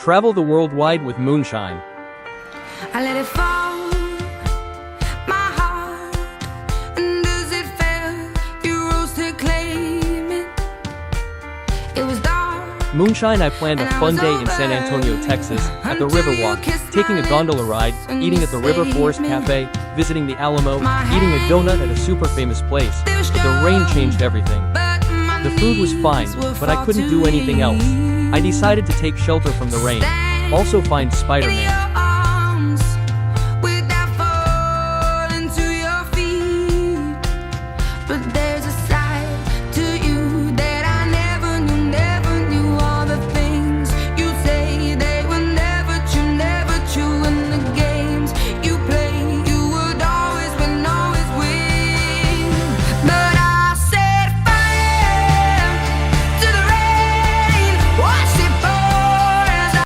Travel the world wide with Moonshine. I let it fall, my heart, and as it fell, you rose to claim it. It was dark. Moonshine, I planned a fun day in San Antonio, Texas, at the Riverwalk, taking a gondola ride, eating at the River Forest Cafe, visiting the Alamo, eating a donut at a super famous place. But the rain changed everything. The food was fine, but I couldn't do anything else. I decided to take shelter from the rain. Also find Spider-Man.